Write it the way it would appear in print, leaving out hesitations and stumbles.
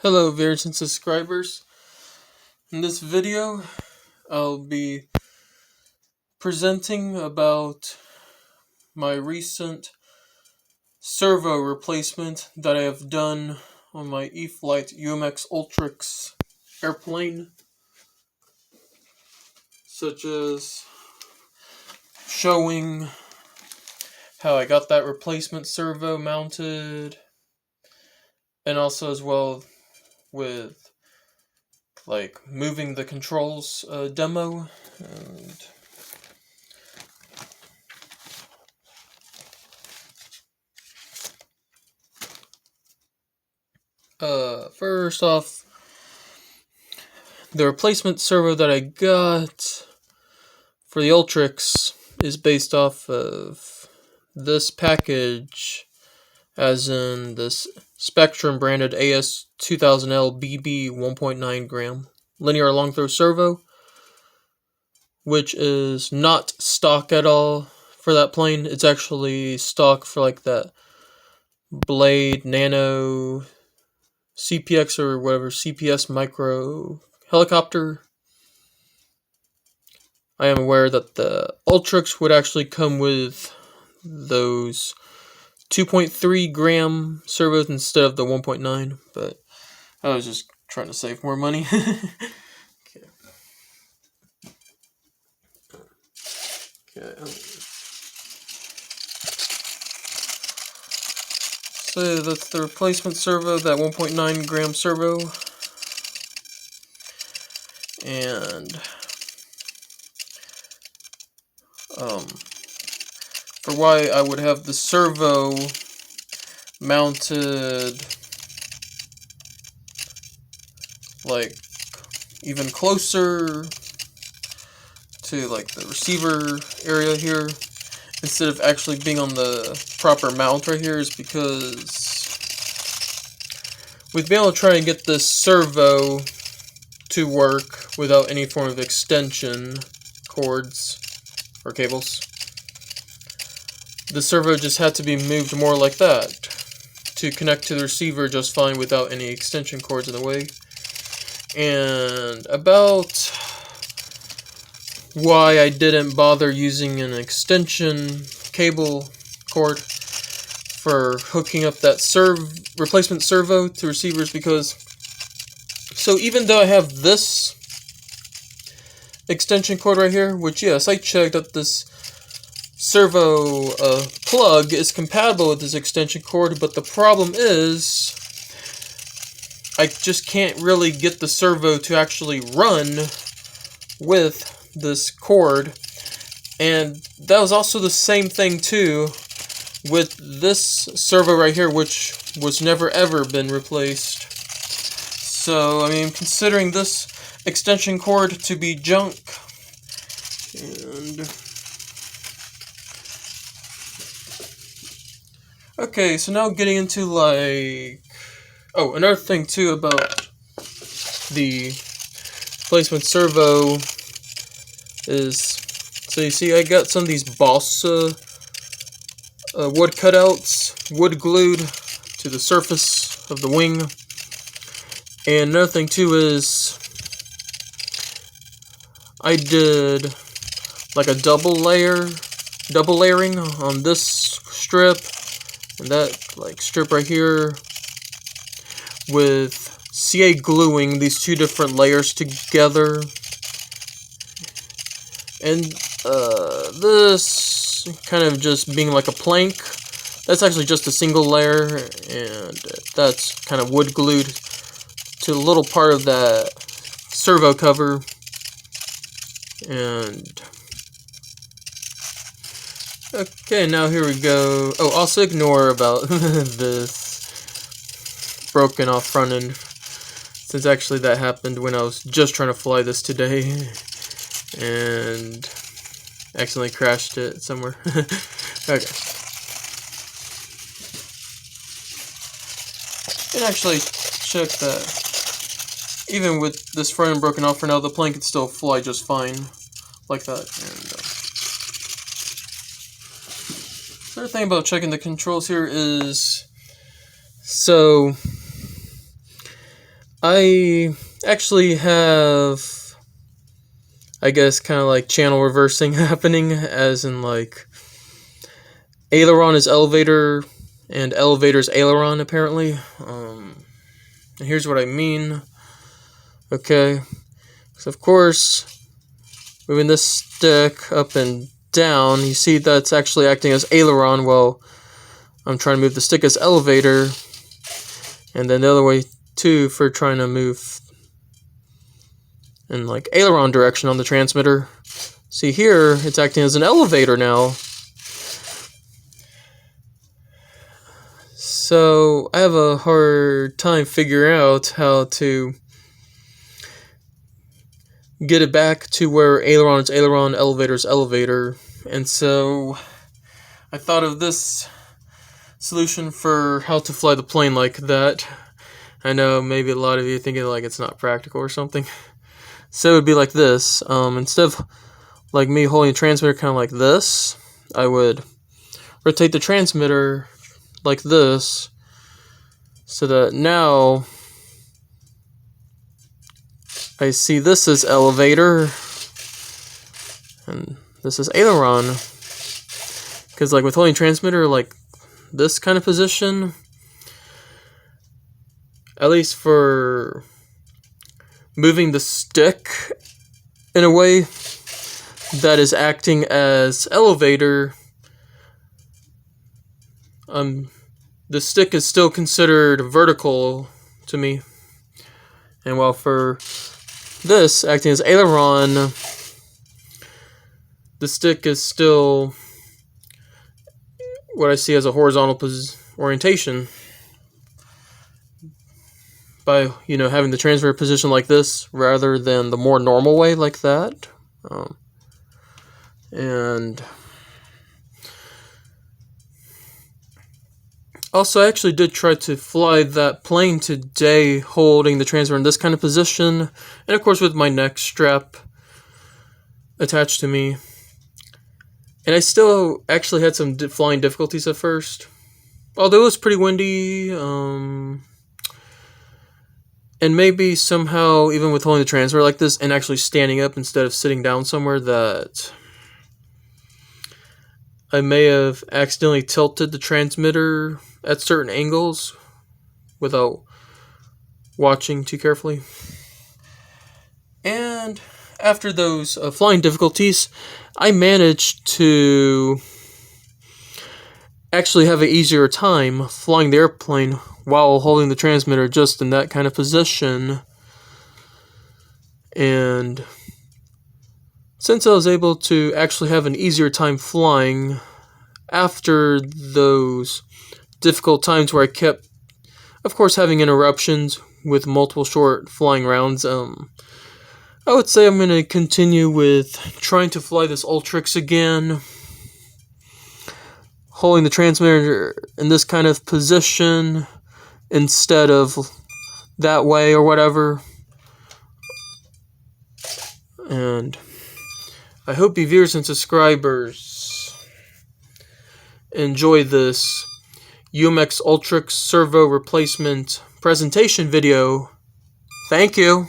Hello viewers and subscribers. In this video, I'll be presenting about my recent servo replacement that I have done on my E-flite UMX Ultrix airplane, such as showing how I got that replacement servo mounted, and also as well with like moving the controls demo. And first off, the replacement servo that I got for the Ultrix is based off of this package, as in this Spektrum branded AS2000LB 1.9-gram Linear-Long Throw Servo, which is not stock at all for that plane. It's actually stock for like that Blade Nano CPX or whatever, CPS micro helicopter. I am aware that the Ultrix would actually come with those 2.3-gram servos instead of the 1.9, but I was just trying to save more money. Okay. So that's the replacement servo, that 1.9-gram servo. And for why I would have the servo mounted like even closer to like the receiver area here instead of actually being on the proper mount right here is because we've been able to try and get this servo to work without any form of extension cords or cables. The servo just had to be moved more like that to connect to the receiver just fine without any extension cords in the way. And about why I didn't bother using an extension cable cord for hooking up that replacement servo to receivers, because so even though I have this extension cord right here, which yes, I checked that this servo plug is compatible with this extension cord, but the problem is I just can't really get the servo to actually run with this cord. And that was also the same thing too with this servo right here, which was never ever been replaced. So I mean, considering this extension cord to be junk, and okay, so now getting into like, oh, another thing too about the replacement servo is, so you see I got some of these balsa wood cutouts, wood glued to the surface of the wing. And another thing too is I did like a double layering on this strip and that like strip right here, with CA gluing these two different layers together. And this kind of just being like a plank, that's actually just a single layer, and that's kind of wood glued to the little part of that servo cover. And okay, now here we go. Oh, also ignore about this broken off front end, since actually that happened when I was just trying to fly this today and accidentally crashed it somewhere. Okay. And actually check that even with this front end broken off for now, the plane can still fly just fine like that. And the other thing about checking the controls here is, so I actually have, I guess, kind of like channel reversing happening, as in like aileron is elevator and elevator is aileron apparently. Here's what I mean. Okay, so of course, moving this stick up and down, you see that's actually acting as aileron while I'm trying to move the stick as elevator, and then the other way too for trying to move in like aileron direction on the transmitter. See here, it's acting as an elevator now. So I have a hard time figuring out how to get it back to where aileron is aileron, elevator is elevator. And so I thought of this solution for how to fly the plane like that. I know maybe a lot of you are thinking like it's not practical or something. So it would be like this. Instead of like me holding the transmitter kind of like this, I would rotate the transmitter like this, so that now I see this as elevator and this is aileron. Because like with holding transmitter like this kind of position, at least for moving the stick in a way that is acting as elevator, the stick is still considered vertical to me. And while for this acting as aileron, the stick is still what I see as a horizontal orientation. By, you know, having the transmitter position like this rather than the more normal way like that. And also, I actually did try to fly that plane today holding the transmitter in this kind of position, and of course with my neck strap attached to me. And I still actually had some flying difficulties at first, although it was pretty windy, and maybe somehow even with holding the transmitter like this and actually standing up instead of sitting down somewhere, that I may have accidentally tilted the transmitter at certain angles without watching too carefully. And after those flying difficulties, I managed to actually have an easier time flying the airplane while holding the transmitter just in that kind of position. And since I was able to actually have an easier time flying after those difficult times where I kept, of course, having interruptions with multiple short flying rounds, I would say I'm going to continue with trying to fly this Ultrix again, holding the transmitter in this kind of position instead of that way or whatever. And I hope you viewers and subscribers enjoy this UMX Ultrix servo replacement presentation video. Thank you.